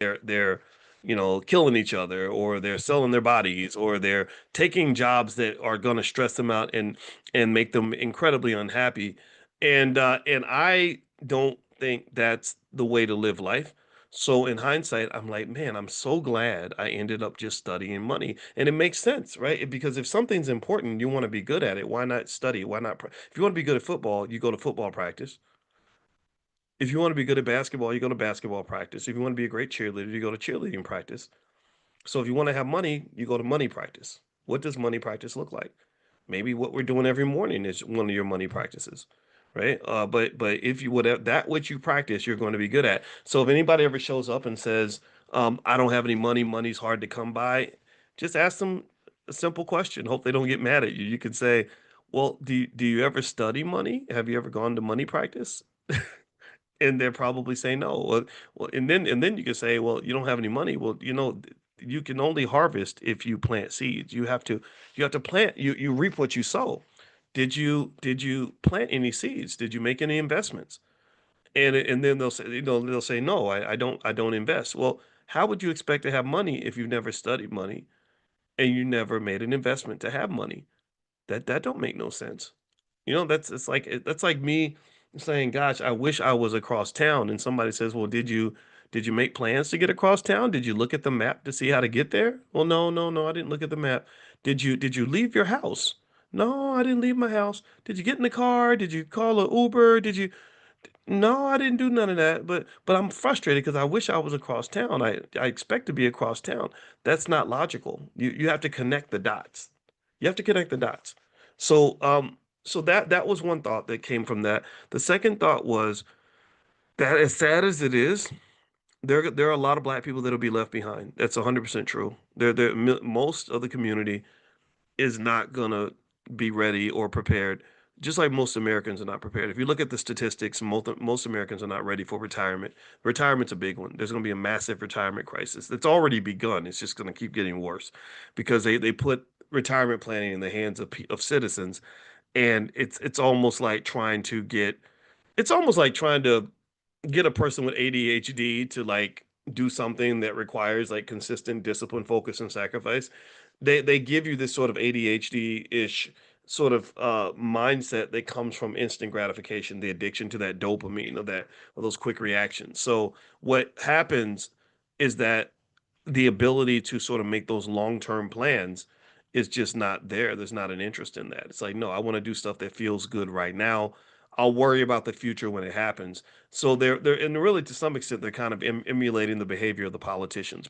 they're killing each other, or they're selling their bodies, or they're taking jobs that are going to stress them out and make them incredibly unhappy. And I don't think that's the way to live life. So in hindsight, I'm like, man, I'm so glad I ended up just studying money. And it makes sense, right? Because if something's important, you want to be good at it. Why not study? Why not? If you want to be good at football, you go to football practice. If you want to be good at basketball, you go to basketball practice. If you want to be a great cheerleader, you go to cheerleading practice. So if you want to have money, you go to money practice. What does money practice look like? Maybe what we're doing every morning is one of your money practices, right? But if you would that which you practice, you're going to be good at. So if anybody ever shows up and says, "I don't have any money. Money's hard to come by," just ask them a simple question. Hope they don't get mad at you. You could say, "Well, do you ever study money? Have you ever gone to money practice?" And they're probably saying no. And then you can say, well, you don't have any money. Well, you can only harvest if you plant seeds. You have to plant. You reap what you sow. Did you plant any seeds? Did you make any investments? And then they'll say no. I don't invest. Well, how would you expect to have money if you've never studied money and you never made an investment to have money? That don't make no sense. That's like me saying, "Gosh, I wish I was across town." And somebody says, "Well, did you make plans to get across town? Did you look at the map to see how to get there?" Well, no, no, no, I didn't look at the map. Did you leave your house? No, I didn't leave my house. Did you get in the car? Did you call a Uber? No, I didn't do none of that. But I'm frustrated because I wish I was across town. I expect to be across town. That's not logical. You have to connect the dots. You have to connect the dots. So that was one thought that came from that. The second thought was that, as sad as it is, there are a lot of black people that'll be left behind. That's 100% true. Most of the community is not gonna be ready or prepared, just like most Americans are not prepared. If you look at the statistics, most Americans are not ready for retirement. Retirement's a big one. There's gonna be a massive retirement crisis. It's already begun. It's just gonna keep getting worse because they put retirement planning in the hands of citizens, and it's almost like trying to get a person with ADHD to like do something that requires like consistent discipline, focus, and sacrifice. They give you this sort of ADHD-ish sort of mindset that comes from instant gratification, the addiction to that dopamine, of those quick reactions. So what happens is that the ability to sort of make those long-term plans is just not there. There's not an interest in that. It's like, no, I want to do stuff that feels good right now. I'll worry about the future when it happens. So they're and really, to some extent, they're kind of emulating the behavior of the politicians.